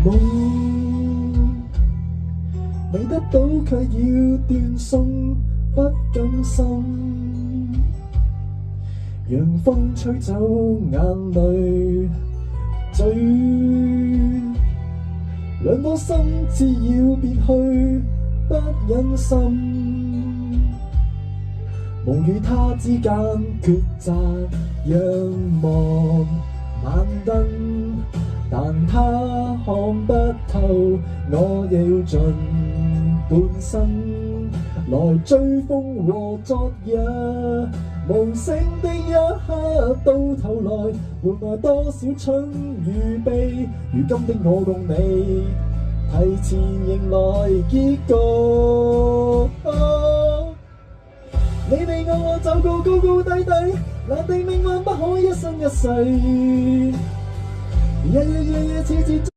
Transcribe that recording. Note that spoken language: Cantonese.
夢，未得到卻要斷送，不甘心。讓風吹走眼淚，醉，兩顆心知要別去，不忍心。夢與他之間抉擇，仰望晚燈，但他看不透，我也要盡半生來追風和昨日無聲的一刻，到頭來換來多少春與悲。如今的我共你提前迎來結局。你我走過高高低低，難定命運不可一生一世，夜夜夜夜次次。